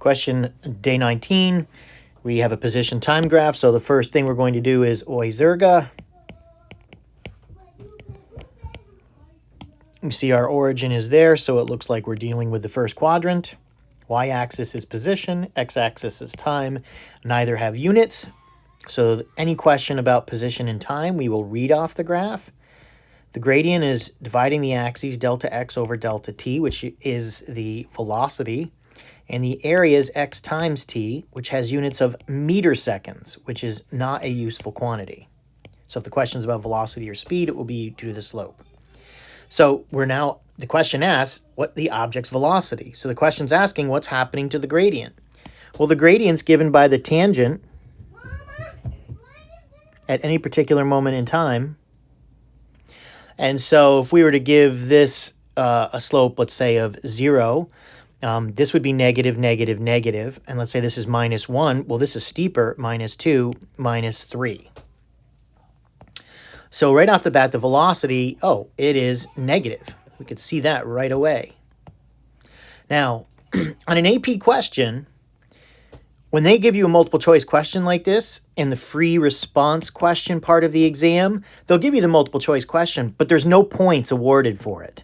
Question day 19. We have a position time graph. So the first thing we're going to do is Oizerga. You see our origin is there, so it looks like we're dealing with the first quadrant. Y-axis is position, x-axis is time. Neither have units. So any question about position and time, we will read off the graph. The gradient is dividing the axes delta x over delta t, which is the velocity. And the area is x times t, which has units of meter seconds, which is not a useful quantity. So if the question is about velocity or speed, it will be due to the slope. So the question asks what the object's velocity. So the question's asking what's happening to the gradient. Well, the gradient's given by the tangent at any particular moment in time. And so if we were to give this a slope, let's say, of 0, this would be negative, negative, negative. And let's say this is -1. Well, this is steeper, -2, -3. So right off the bat, the velocity, it is negative. We could see that right away. Now, on an AP question, when they give you a multiple choice question like this in the free response question part of the exam, they'll give you the multiple choice question, but there's no points awarded for it.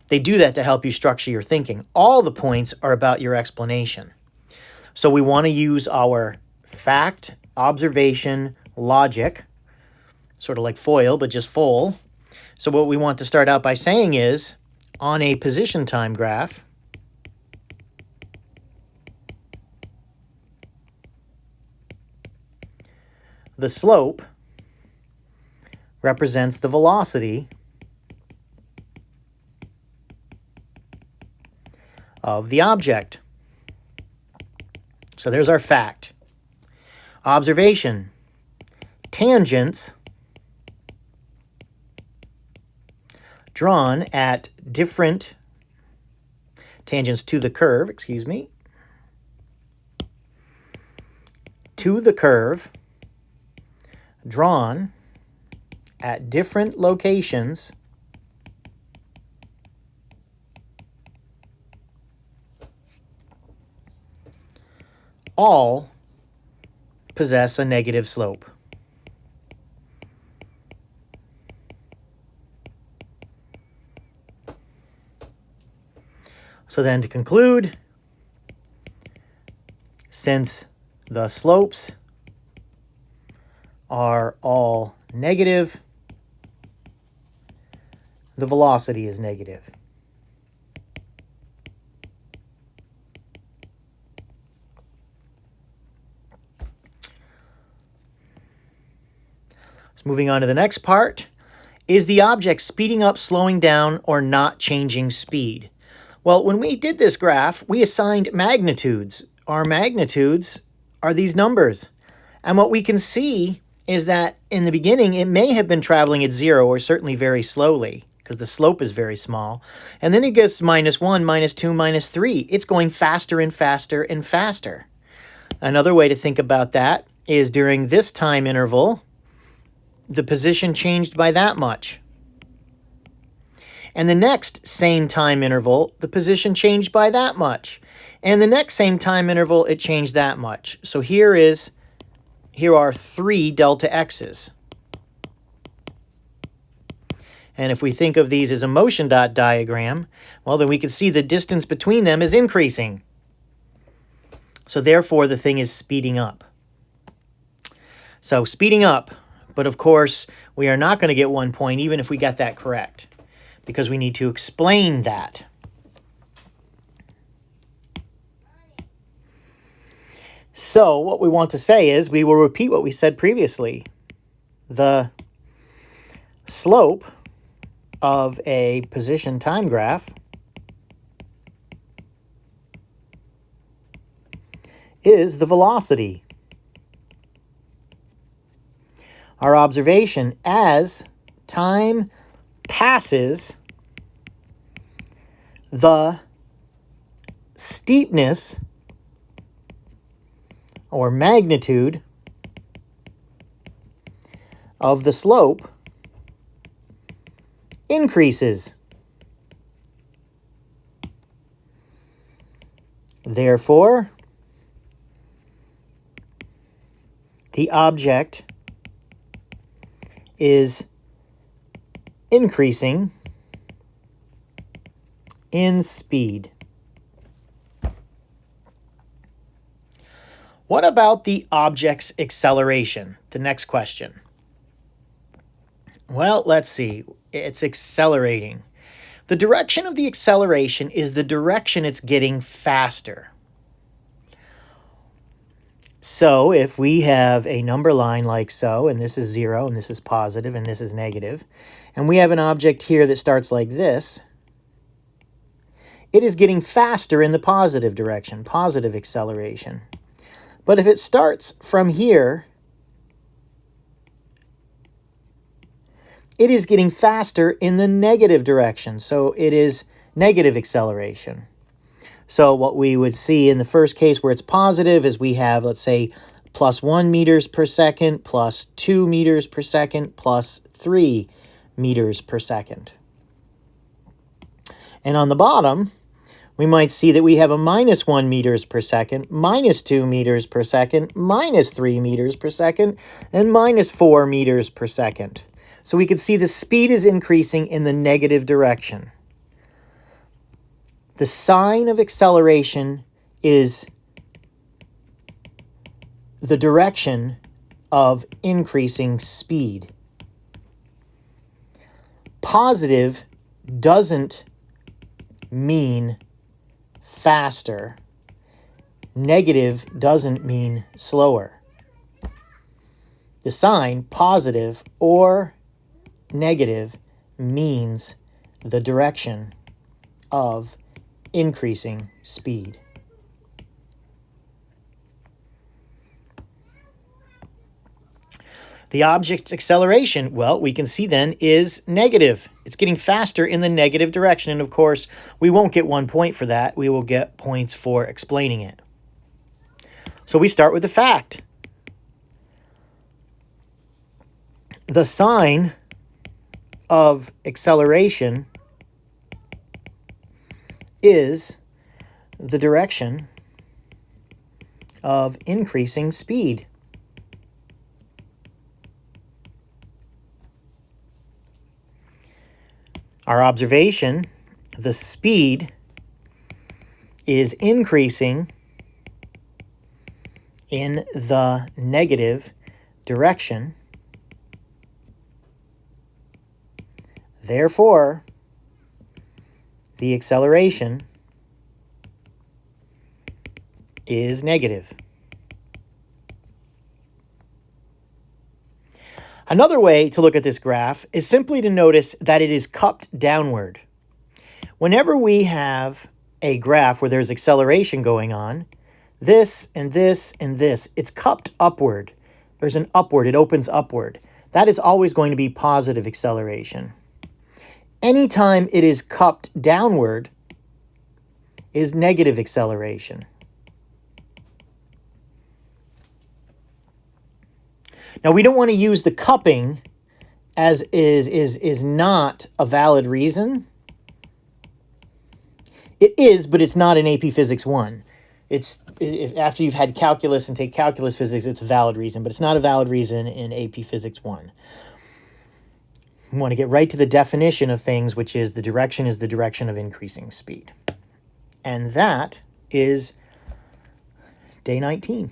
They do that to help you structure your thinking. All the points are about your explanation. So we want to use our fact, observation, logic, sort of like FOIL, but just full. So what we want to start out by saying is, on a position time graph, the slope represents the velocity of the object. So there's our fact. Observation. Tangents drawn at different tangents to the curve, to the curve, drawn at different locations all possess a negative slope. So then to conclude, since the slopes are all negative, the velocity is negative. So moving on to the next part, is the object speeding up, slowing down, or not changing speed? Well, when we did this graph, we assigned magnitudes. Our magnitudes are these numbers. And what we can see is that in the beginning, it may have been traveling at 0 or certainly very slowly because the slope is very small. And then it gets -1, -2, -3. It's going faster and faster and faster. Another way to think about that is during this time interval, the position changed by that much. And the next same time interval, the position changed by that much. And the next same time interval, it changed that much. So here are 3 delta x's. And if we think of these as a motion dot diagram, well, then we can see the distance between them is increasing. So therefore, the thing is speeding up. So speeding up, but of course, we are not going to get 1 point even if we got that correct, because we need to explain that. So what we want to say is we will repeat what we said previously. The slope of a position time graph is the velocity. Our observation, as time passes, the steepness or magnitude of the slope increases. Therefore, the object is increasing in speed. What about the object's acceleration? The next question. Well, let's see. It's accelerating. The direction of the acceleration is the direction it's getting faster. So if we have a number line like so, and this is 0, and this is positive, and this is negative, and we have an object here that starts like this, it is getting faster in the positive direction, positive acceleration. But if it starts from here, it is getting faster in the negative direction, so it is negative acceleration. So what we would see in the first case where it's positive is we have, let's say, plus 1 meters per second, plus 2 meters per second, plus 3 meters per second. And on the bottom, we might see that we have a minus 1 meters per second, minus 2 meters per second, minus 3 meters per second, and minus 4 meters per second. So we can see the speed is increasing in the negative direction. The sign of acceleration is the direction of increasing speed. Positive doesn't mean faster. Negative doesn't mean slower. The sign positive or negative means the direction of increasing speed. The object's acceleration, well, we can see then, is negative. It's getting faster in the negative direction. And of course, we won't get 1 point for that. We will get points for explaining it. So we start with the fact. The sign of acceleration is the direction of increasing speed. Our observation, the speed is increasing in the negative direction. Therefore, the acceleration is negative. Another way to look at this graph is simply to notice that it is cupped downward. Whenever we have a graph where there's acceleration going on, this and this and this, it's cupped upward. There's an upward, it opens upward. That is always going to be positive acceleration. Anytime it is cupped downward is negative acceleration. Now, we don't want to use the cupping as is not a valid reason. It is, but it's not in AP Physics 1. After you've had calculus and take calculus physics, it's a valid reason, but it's not a valid reason in AP Physics 1. We want to get right to the definition of things, which is the direction of increasing speed. And that is day 19.